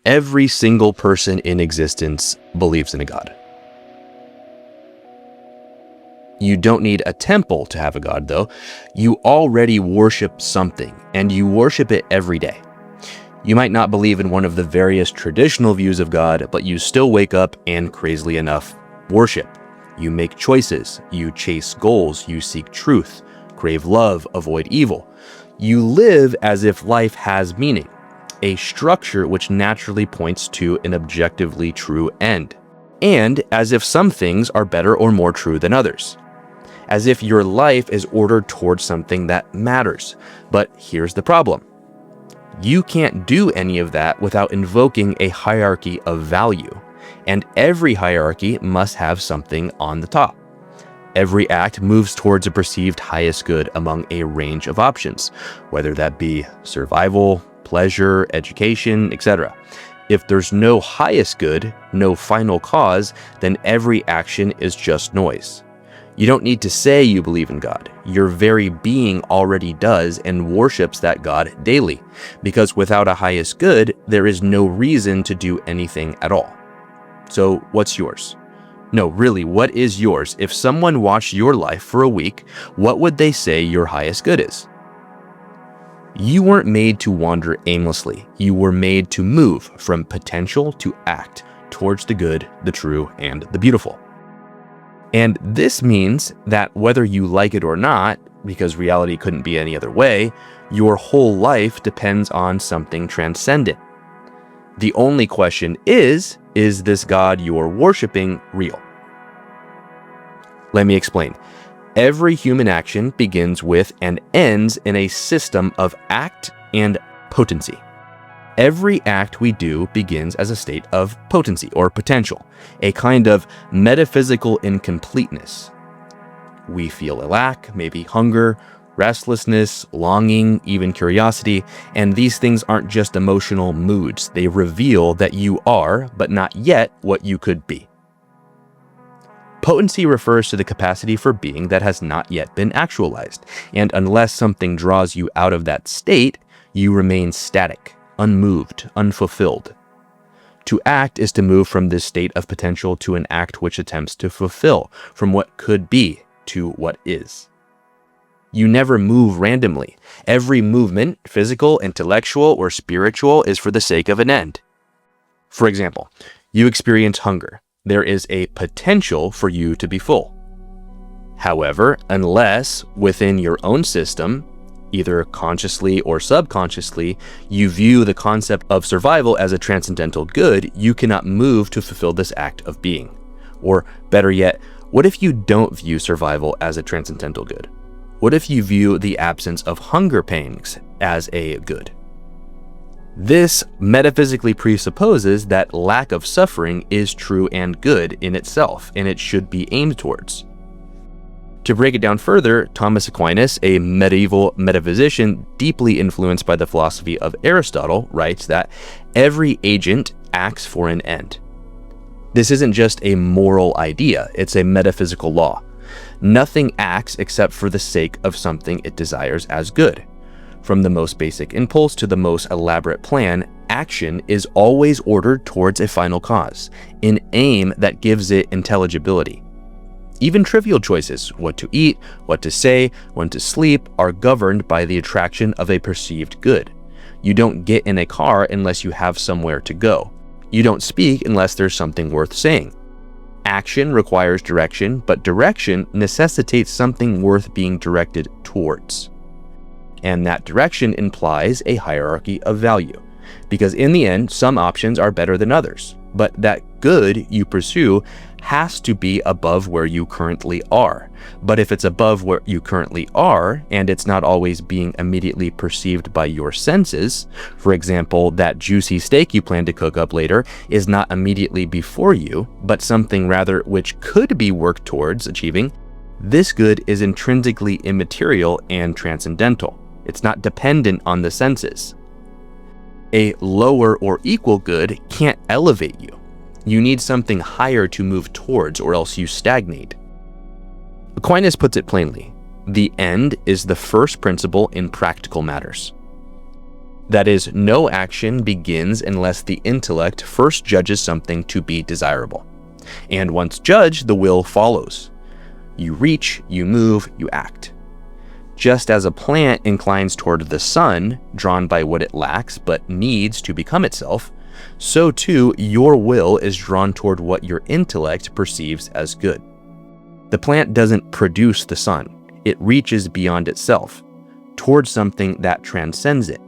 Every single person in existence believes in a God. You don't need a temple to have a God, though. You already worship something, and you worship it every day. You might not believe in one of the various traditional views of God, but you still wake up and, crazily enough, worship. You make choices, you chase goals, you seek truth, crave love, avoid evil. You live as if life has meaning, a structure which naturally points to an objectively true end, and as if some things are better or more true than others. As if your life is ordered towards something that matters. But here's the problem. You can't do any of that without invoking a hierarchy of value, and every hierarchy must have something on the top. Every act moves towards a perceived highest good among a range of options, whether that be survival, pleasure, education, etc. If there's no highest good, no final cause, then every action is just noise. You don't need to say you believe in God. Your very being already does and worships that God daily, because without a highest good, there is no reason to do anything at all. So what's yours? No, really, what is yours? If someone watched your life for a week, what would they say your highest good is? You weren't made to wander aimlessly. You were made to move from potential to act towards the good, the true, and the beautiful. And this means that whether you like it or not, because reality couldn't be any other way, your whole life depends on something transcendent. The only question is this God you're worshiping real? Let me explain. Every human action begins with and ends in a system of act and potency. Every act we do begins as a state of potency or potential, a kind of metaphysical incompleteness. We feel a lack, maybe hunger, restlessness, longing, even curiosity, and these things aren't just emotional moods. They reveal that you are, but not yet, what you could be. Potency refers to the capacity for being that has not yet been actualized, and unless something draws you out of that state, you remain static, unmoved, unfulfilled. To act is to move from this state of potential to an act which attempts to fulfill, from what could be to what is. You never move randomly. Every movement, physical, intellectual, or spiritual, is for the sake of an end. For example, you experience hunger. There is a potential for you to be full. However, unless within your own system, either consciously or subconsciously, you view the concept of survival as a transcendental good, you cannot move to fulfill this act of being. Or better yet, what if you don't view survival as a transcendental good? What if you view the absence of hunger pangs as a good? This metaphysically presupposes that lack of suffering is true and good in itself, and it should be aimed towards. To break it down further, Thomas Aquinas, a medieval metaphysician deeply influenced by the philosophy of Aristotle, writes that every agent acts for an end. This isn't just a moral idea, it's a metaphysical law. Nothing acts except for the sake of something it desires as good. From the most basic impulse to the most elaborate plan, action is always ordered towards a final cause, an aim that gives it intelligibility. Even trivial choices, what to eat, what to say, when to sleep, are governed by the attraction of a perceived good. You don't get in a car unless you have somewhere to go. You don't speak unless there's something worth saying. Action requires direction, but direction necessitates something worth being directed towards. And that direction implies a hierarchy of value, because in the end, some options are better than others, but that good you pursue has to be above where you currently are. But if it's above where you currently are, and it's not always being immediately perceived by your senses, for example, that juicy steak you plan to cook up later is not immediately before you, but something rather which could be worked towards achieving, this good is intrinsically immaterial and transcendental. It's not dependent on the senses. A lower or equal good can't elevate you. You need something higher to move towards, or else you stagnate. Aquinas puts it plainly: the end is the first principle in practical matters. That is, no action begins unless the intellect first judges something to be desirable. And once judged, the will follows. You reach, you move, you act. Just as a plant inclines toward the sun, drawn by what it lacks but needs to become itself, so too your will is drawn toward what your intellect perceives as good. The plant doesn't produce the sun. It reaches beyond itself, towards something that transcends it.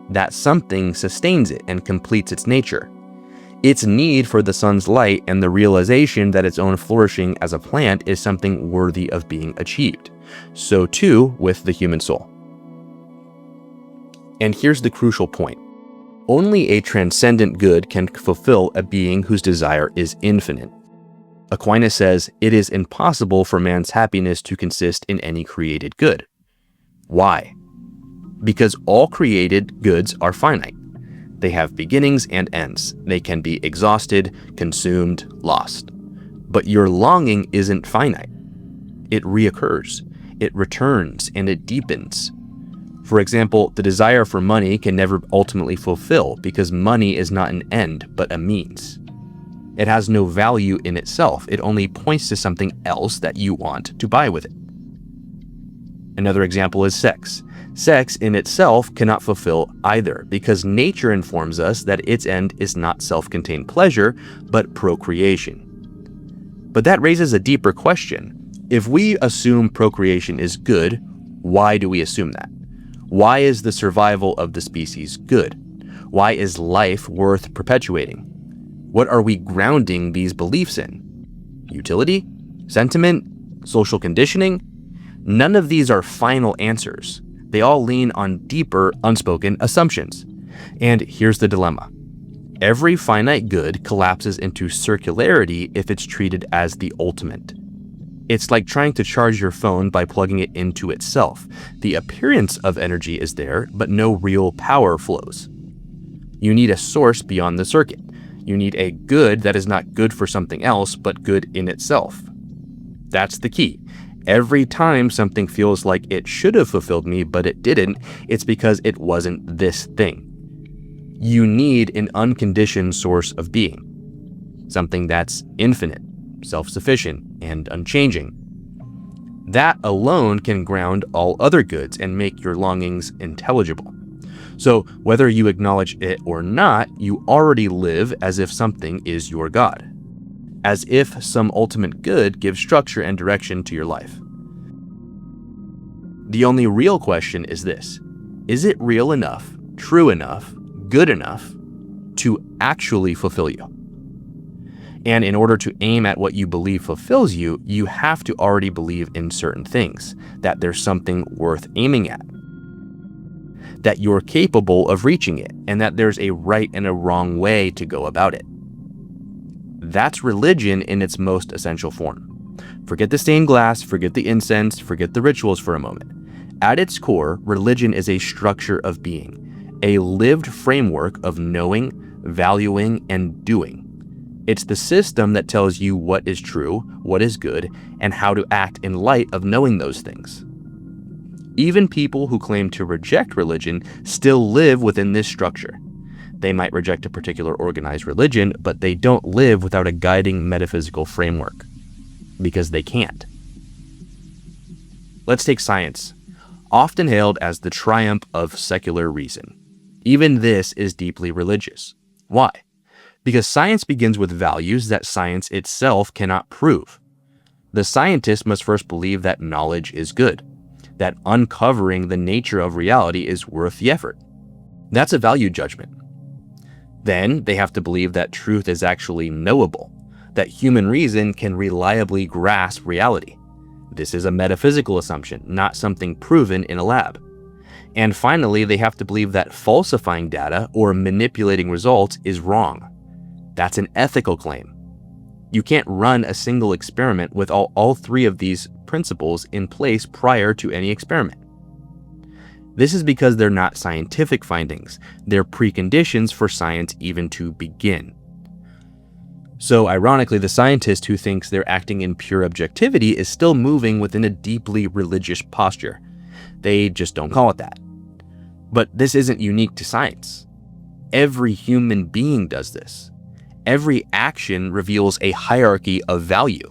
That something sustains it and completes its nature. Its need for the sun's light and the realization that its own flourishing as a plant is something worthy of being achieved. So too with the human soul. And here's the crucial point. Only a transcendent good can fulfill a being whose desire is infinite. Aquinas says it is impossible for man's happiness to consist in any created good. Why? Because all created goods are finite. They have beginnings and ends. They can be exhausted, consumed, lost. But your longing isn't finite. It reoccurs, it returns, and it deepens. For example, the desire for money can never ultimately fulfill because money is not an end, but a means. It has no value in itself. It only points to something else that you want to buy with it. Another example is sex. Sex in itself cannot fulfill either because nature informs us that its end is not self-contained pleasure, but procreation. But that raises a deeper question. If we assume procreation is good, why do we assume that? Why is the survival of the species good? Why is life worth perpetuating? What are we grounding these beliefs in? Utility? Sentiment? Social conditioning? None of these are final answers. They all lean on deeper, unspoken assumptions. And here's the dilemma. Every finite good collapses into circularity if it's treated as the ultimate. It's like trying to charge your phone by plugging it into itself. The appearance of energy is there, but no real power flows. You need a source beyond the circuit. You need a good that is not good for something else, but good in itself. That's the key. Every time something feels like it should have fulfilled me, but it didn't, it's because it wasn't this thing. You need an unconditioned source of being, something that's infinite, self-sufficient, and unchanging. That alone can ground all other goods and make your longings intelligible. So whether you acknowledge it or not, you already live as if something is your God, as if some ultimate good gives structure and direction to your life. The only real question is this: is it real enough, true enough, good enough to actually fulfill you? And in order to aim at what you believe fulfills you, you have to already believe in certain things, that there's something worth aiming at, that you're capable of reaching it, and that there's a right and a wrong way to go about it. That's religion in its most essential form. Forget the stained glass, forget the incense, forget the rituals for a moment. At its core, religion is a structure of being, a lived framework of knowing, valuing, and doing. It's the system that tells you what is true, what is good, and how to act in light of knowing those things. Even people who claim to reject religion still live within this structure. They might reject a particular organized religion, but they don't live without a guiding metaphysical framework, because they can't. Let's take science, often hailed as the triumph of secular reason. Even this is deeply religious. Why? Because science begins with values that science itself cannot prove. The scientist must first believe that knowledge is good, that uncovering the nature of reality is worth the effort. That's a value judgment. Then they have to believe that truth is actually knowable, that human reason can reliably grasp reality. This is a metaphysical assumption, not something proven in a lab. And finally, they have to believe that falsifying data or manipulating results is wrong. That's an ethical claim. You can't run a single experiment with all three of these principles in place prior to any experiment. This is because they're not scientific findings. They're preconditions for science even to begin. So ironically, the scientist who thinks they're acting in pure objectivity is still moving within a deeply religious posture. They just don't call it that. But this isn't unique to science. Every human being does this. Every action reveals a hierarchy of value.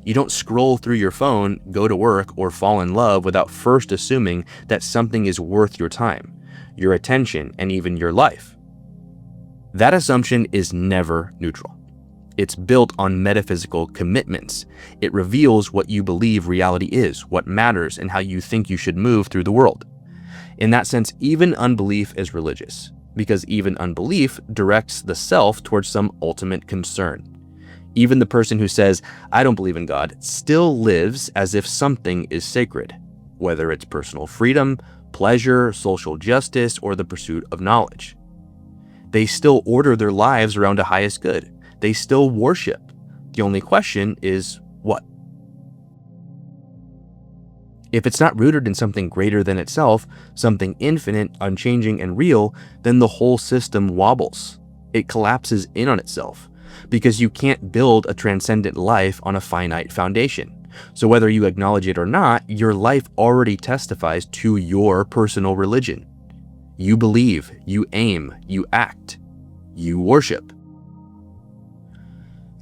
You don't scroll through your phone, go to work, or fall in love without first assuming that something is worth your time, your attention, and even your life. That assumption is never neutral. It's built on metaphysical commitments. It reveals what you believe reality is, what matters, and how you think you should move through the world. In that sense, even unbelief is religious, because even unbelief directs the self towards some ultimate concern. Even the person who says, "I don't believe in God," still lives as if something is sacred, whether it's personal freedom, pleasure, social justice, or the pursuit of knowledge. They still order their lives around a highest good. They still worship. The only question is, what? If it's not rooted in something greater than itself, something infinite, unchanging, and real, then the whole system wobbles. It collapses in on itself, because you can't build a transcendent life on a finite foundation. So whether you acknowledge it or not, your life already testifies to your personal religion. You believe, you aim, you act, you worship.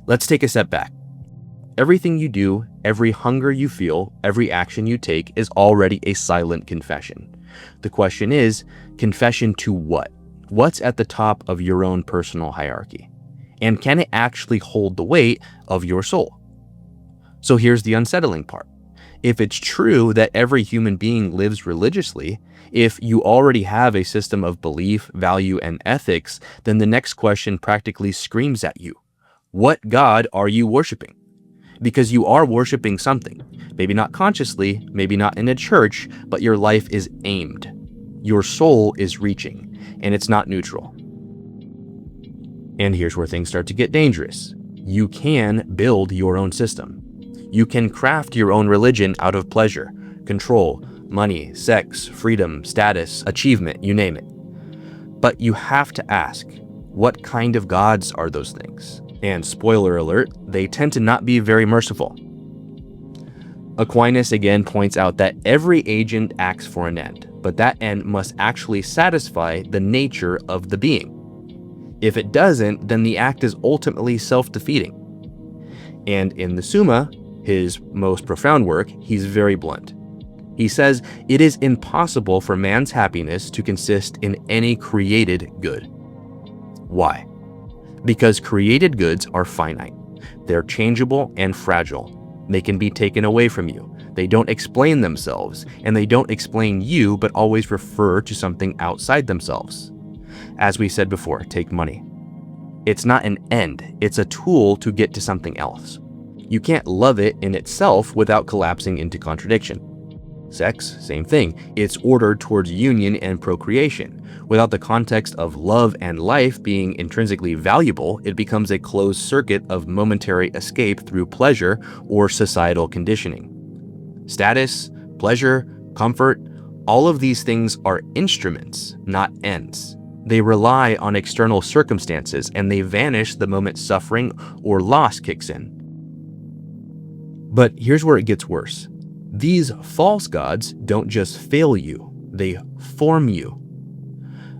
Let's take a step back. Everything you do, every hunger you feel, every action you take is already a silent confession. The question is, confession to what? What's at the top of your own personal hierarchy? And can it actually hold the weight of your soul? So here's the unsettling part. If it's true that every human being lives religiously, if you already have a system of belief, value, and ethics, then the next question practically screams at you. What God are you worshiping? Because you are worshiping something. Maybe not consciously, maybe not in a church, but your life is aimed. Your soul is reaching, and it's not neutral. And here's where things start to get dangerous. You can build your own system. You can craft your own religion out of pleasure, control, money, sex, freedom, status, achievement, you name it. But you have to ask, what kind of gods are those things? And spoiler alert, they tend to not be very merciful. Aquinas again points out that every agent acts for an end, but that end must actually satisfy the nature of the being. If it doesn't, then the act is ultimately self-defeating. And in the Summa, his most profound work, he's very blunt. He says, it is impossible for man's happiness to consist in any created good. Why? Because created goods are finite. They're changeable and fragile. They can be taken away from you. They don't explain themselves, and they don't explain you, but always refer to something outside themselves. As we said before, take money. It's not an end, it's a tool to get to something else. You can't love it in itself without collapsing into contradiction. Sex, same thing. It's ordered towards union and procreation. Without the context of love and life being intrinsically valuable, it becomes a closed circuit of momentary escape through pleasure or societal conditioning. Status, pleasure, comfort, all of these things are instruments, not ends. They rely on external circumstances, and they vanish the moment suffering or loss kicks in. But here's where it gets worse. These false gods don't just fail you, they form you.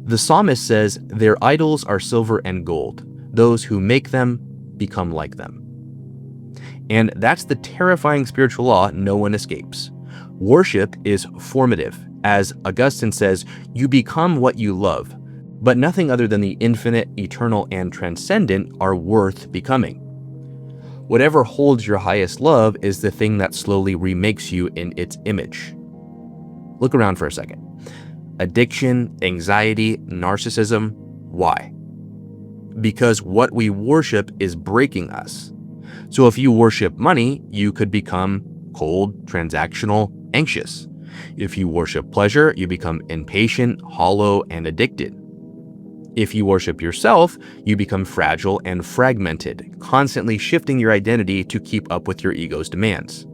The psalmist says, their idols are silver and gold. Those who make them become like them. And that's the terrifying spiritual law no one escapes. Worship is formative. As Augustine says, you become what you love, but nothing other than the infinite, eternal, and transcendent are worth becoming. Whatever holds your highest love is the thing that slowly remakes you in its image. Look around for a second. Addiction, anxiety, narcissism, why? Because what we worship is breaking us. So if you worship money, you could become cold, transactional, anxious. If you worship pleasure, you become impatient, hollow, and addicted. If you worship yourself, you become fragile and fragmented, constantly shifting your identity to keep up with your ego's demands.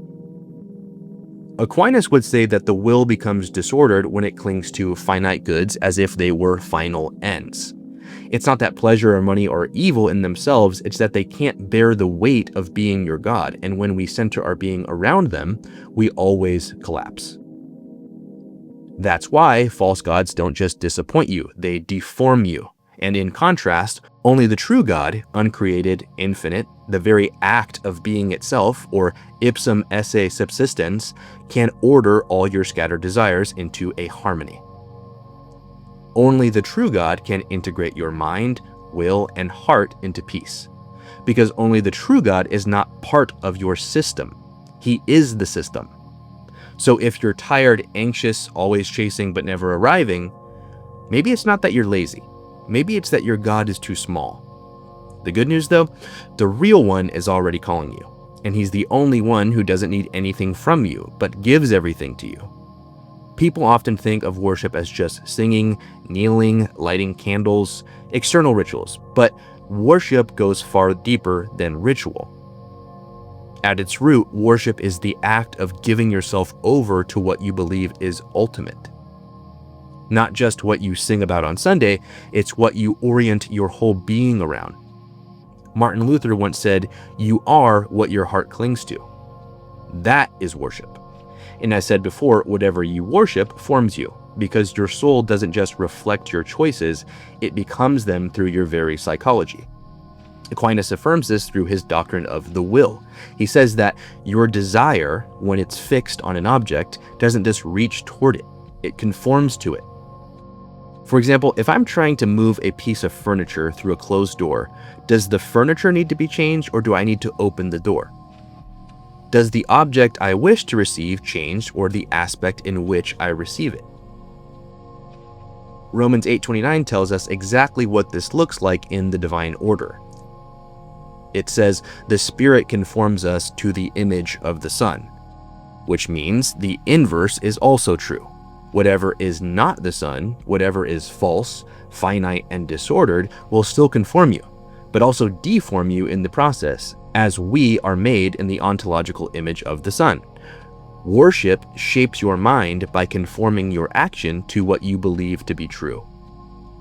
Aquinas would say that the will becomes disordered when it clings to finite goods as if they were final ends. It's not that pleasure or money are evil in themselves, it's that they can't bear the weight of being your God, and when we center our being around them, we always collapse. That's why false gods don't just disappoint you, they deform you. And in contrast, only the true God, uncreated, infinite, the very act of being itself, or ipsum esse subsistens, can order all your scattered desires into a harmony. Only the true God can integrate your mind, will, and heart into peace. Because only the true God is not part of your system. He is the system. So if you're tired, anxious, always chasing but never arriving, maybe it's not that you're lazy. Maybe it's that your God is too small. The good news though, the real one is already calling you, and he's the only one who doesn't need anything from you, but gives everything to you. People often think of worship as just singing, kneeling, lighting candles, external rituals, but worship goes far deeper than ritual. At its root, worship is the act of giving yourself over to what you believe is ultimate. Not just what you sing about on Sunday, it's what you orient your whole being around. Martin Luther once said, "You are what your heart clings to." That is worship. And I said before, whatever you worship forms you, because your soul doesn't just reflect your choices, it becomes them through your very psychology. Aquinas affirms this through his doctrine of the will. He says that your desire, when it's fixed on an object, doesn't just reach toward it, it conforms to it. For example, if I'm trying to move a piece of furniture through a closed door, does the furniture need to be changed, or do I need to open the door? Does the object I wish to receive change, or the aspect in which I receive it? Romans 8:29 tells us exactly what this looks like in the divine order. It says, the Spirit conforms us to the image of the Son, which means the inverse is also true. Whatever is not the Son, whatever is false, finite, and disordered, will still conform you, but also deform you in the process, as we are made in the ontological image of the Son. Worship shapes your mind by conforming your action to what you believe to be true.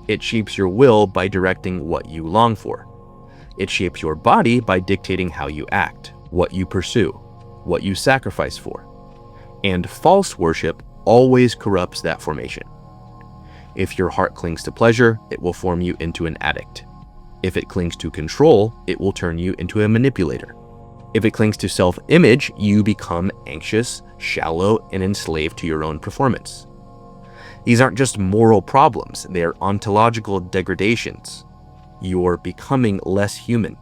It shapes your will by directing what you long for. It shapes your body by dictating how you act, what you pursue, what you sacrifice for. And false worship always corrupts that formation. If your heart clings to pleasure, it will form you into an addict. If it clings to control, it will turn you into a manipulator. If it clings to self-image, you become anxious, shallow, and enslaved to your own performance. These aren't just moral problems, they are ontological degradations. You're becoming less human,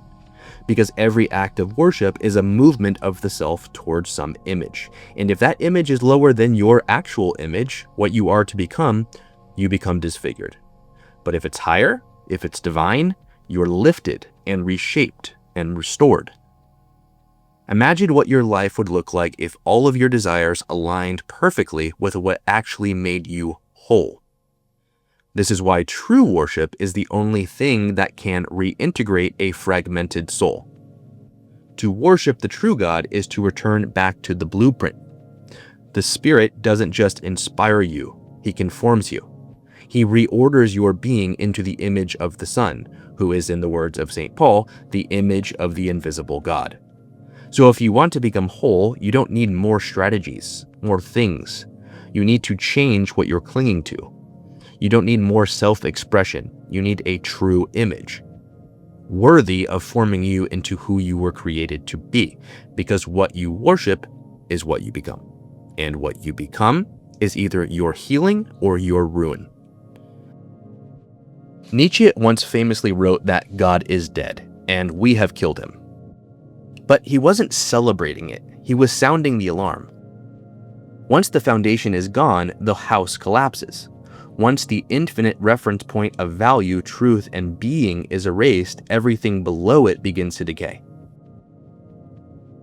because every act of worship is a movement of the self towards some image. And if that image is lower than your actual image, what you are to become, you become disfigured. But if it's higher, if it's divine, you're lifted and reshaped and restored. Imagine what your life would look like if all of your desires aligned perfectly with what actually made you whole. This is why true worship is the only thing that can reintegrate a fragmented soul. To worship the true God is to return back to the blueprint. The Spirit doesn't just inspire you, He conforms you. He reorders your being into the image of the Son, who is, in the words of St. Paul, the image of the invisible God. So if you want to become whole, you don't need more strategies, more things. You need to change what you're clinging to. You don't need more self-expression. You need a true image, worthy of forming you into who you were created to be, because what you worship is what you become. And what you become is either your healing or your ruin. Nietzsche once famously wrote that God is dead, and we have killed him. But he wasn't celebrating it, he was sounding the alarm. Once the foundation is gone, the house collapses. Once the infinite reference point of value, truth, and being is erased, everything below it begins to decay.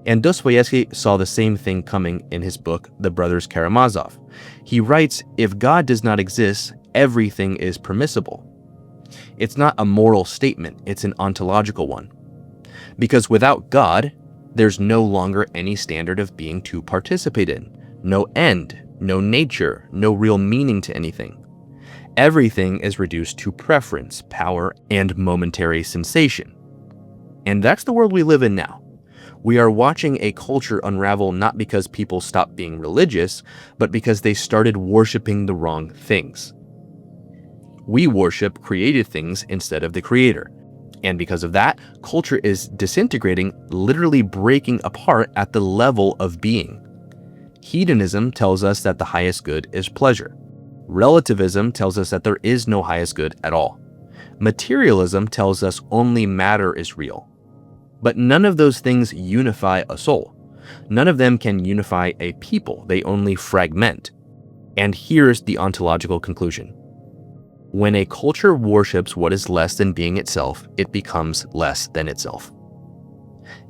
And Dostoevsky saw the same thing coming in his book, The Brothers Karamazov. He writes, if God does not exist, everything is permissible. It's not a moral statement, it's an ontological one. Because without God, there's no longer any standard of being to participate in, no end, no nature, no real meaning to anything. Everything is reduced to preference, power, and momentary sensation. And that's the world we live in now. We are watching a culture unravel not because people stopped being religious, but because they started worshiping the wrong things. We worship created things instead of the creator. And because of that, culture is disintegrating, literally breaking apart at the level of being. Hedonism tells us that the highest good is pleasure. Relativism tells us that there is no highest good at all. Materialism tells us only matter is real. But none of those things unify a soul. None of them can unify a people. They only fragment. And here's the ontological conclusion. When a culture worships what is less than being itself, it becomes less than itself.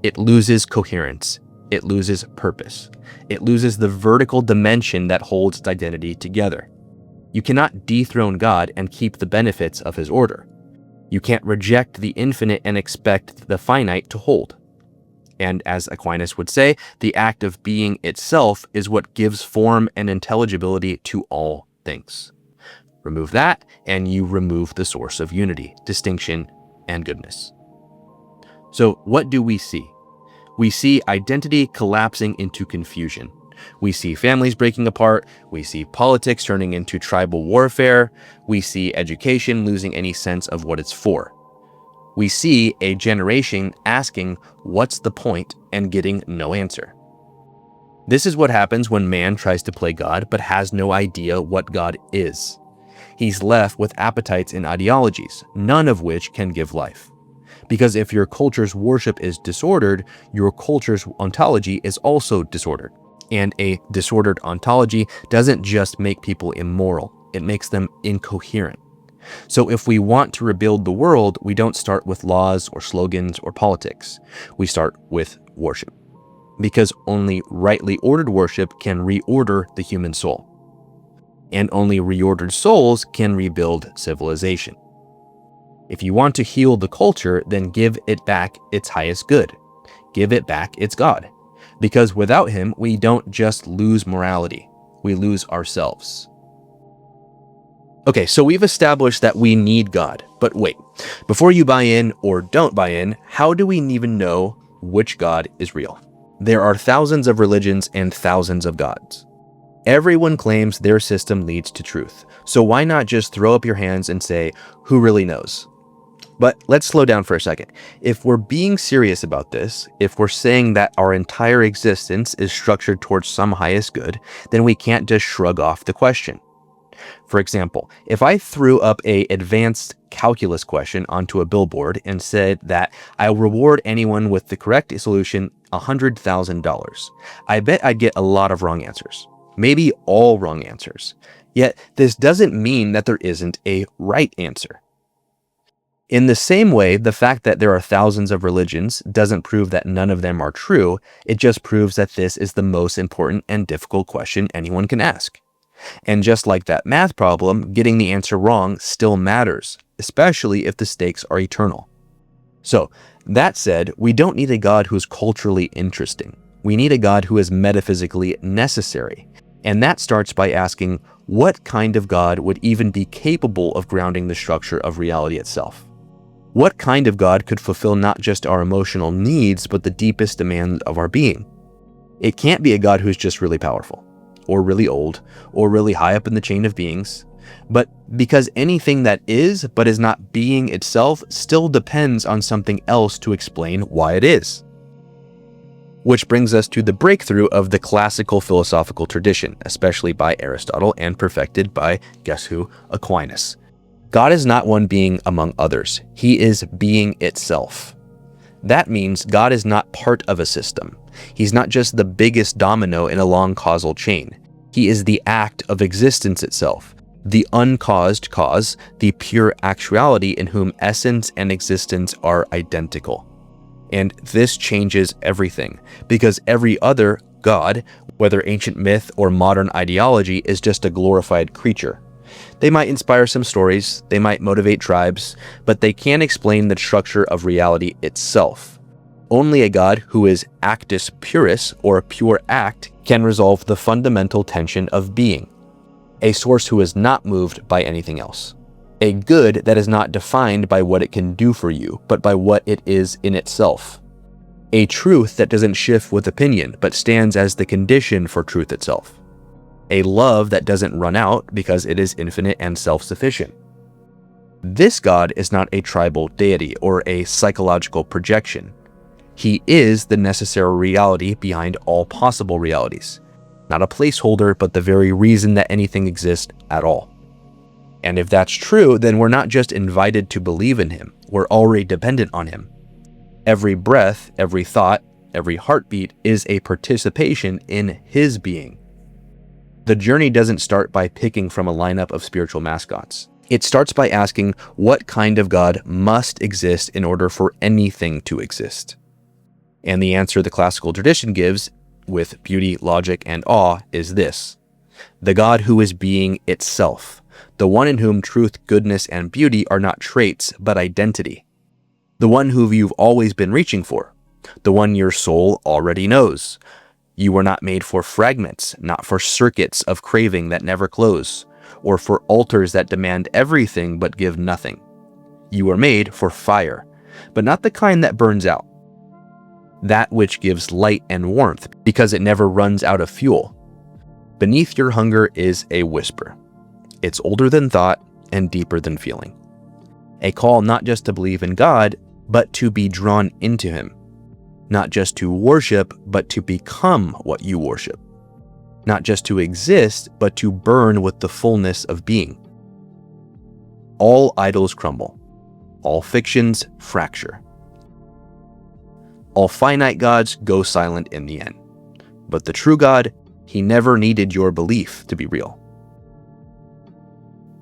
It loses coherence. It loses purpose. It loses the vertical dimension that holds its identity together. You cannot dethrone God and keep the benefits of his order. You can't reject the infinite and expect the finite to hold. And as Aquinas would say, the act of being itself is what gives form and intelligibility to all things. Remove that, and you remove the source of unity, distinction, and goodness. So what do we see? We see identity collapsing into confusion. We see families breaking apart. We see politics turning into tribal warfare. We see education losing any sense of what it's for. We see a generation asking, "What's the point?" and getting no answer. This is what happens when man tries to play God but has no idea what God is. He's left with appetites and ideologies, none of which can give life. Because if your culture's worship is disordered, your culture's ontology is also disordered. And a disordered ontology doesn't just make people immoral, it makes them incoherent. So if we want to rebuild the world, we don't start with laws or slogans or politics. We start with worship. Because only rightly ordered worship can reorder the human soul. And only reordered souls can rebuild civilization. If you want to heal the culture, then give it back its highest good. Give it back its God. Because without him, we don't just lose morality, we lose ourselves. Okay, so we've established that we need God, but wait, before you buy in or don't buy in, how do we even know which God is real? There are thousands of religions and thousands of gods. Everyone claims their system leads to truth, so why not just throw up your hands and say, who really knows? But let's slow down for a second. If we're being serious about this, if we're saying that our entire existence is structured towards some highest good, then we can't just shrug off the question. For example, if I threw up an advanced calculus question onto a billboard and said that I'll reward anyone with the correct solution $100,000, I bet I'd get a lot of wrong answers. Maybe all wrong answers. Yet this doesn't mean that there isn't a right answer. In the same way, the fact that there are thousands of religions doesn't prove that none of them are true. It just proves that this is the most important and difficult question anyone can ask. And just like that math problem, getting the answer wrong still matters, especially if the stakes are eternal. So, that said, we don't need a God who's culturally interesting. We need a God who is metaphysically necessary. And that starts by asking, what kind of God would even be capable of grounding the structure of reality itself? What kind of God could fulfill not just our emotional needs, but the deepest demands of our being? It can't be a God who's just really powerful, or really old, or really high up in the chain of beings, but because anything that is, but is not being itself, still depends on something else to explain why it is. Which brings us to the breakthrough of the classical philosophical tradition, especially by Aristotle and perfected by, guess who, Aquinas. God is not one being among others. He is being itself. That means God is not part of a system. He's not just the biggest domino in a long causal chain. He is the act of existence itself, the uncaused cause, the pure actuality in whom essence and existence are identical. And this changes everything, because every other God, whether ancient myth or modern ideology, is just a glorified creature. They might inspire some stories, they might motivate tribes, but they can't explain the structure of reality itself. Only a God who is actus purus, or pure act, can resolve the fundamental tension of being. A source who is not moved by anything else. A good that is not defined by what it can do for you, but by what it is in itself. A truth that doesn't shift with opinion, but stands as the condition for truth itself. A love that doesn't run out because it is infinite and self-sufficient. This God is not a tribal deity or a psychological projection. He is the necessary reality behind all possible realities. Not a placeholder, but the very reason that anything exists at all. And if that's true, then we're not just invited to believe in him, we're already dependent on him. Every breath, every thought, every heartbeat is a participation in his being. The journey doesn't start by picking from a lineup of spiritual mascots. It starts by asking what kind of God must exist in order for anything to exist. And the answer the classical tradition gives, with beauty, logic, and awe, is this: the God who is being itself, the one in whom truth, goodness, and beauty are not traits, but identity. The one who you've always been reaching for, the one your soul already knows. You were not made for fragments, not for circuits of craving that never close, or for altars that demand everything but give nothing. You were made for fire, but not the kind that burns out. That which gives light and warmth because it never runs out of fuel. Beneath your hunger is a whisper. It's older than thought and deeper than feeling. A call not just to believe in God, but to be drawn into him. Not just to worship, but to become what you worship. Not just to exist, but to burn with the fullness of being. All idols crumble. All fictions fracture. All finite gods go silent in the end. But the true God, he never needed your belief to be real.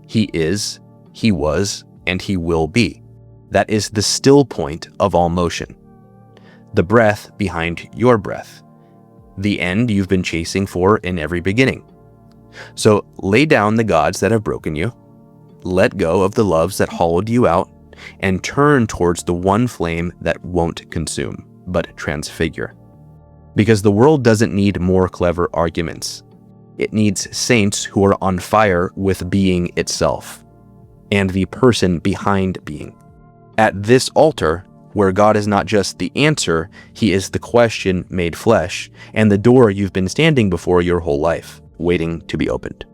He is, he was, and he will be. That is the still point of all motion. The breath behind your breath. The end you've been chasing for in every beginning. So lay down the gods that have broken you, let go of the loves that hollowed you out, and turn towards the one flame that won't consume, but transfigure. Because the world doesn't need more clever arguments. It needs saints who are on fire with being itself, and the person behind being. At this altar, where God is not just the answer, he is the question made flesh, and the door you've been standing before your whole life, waiting to be opened.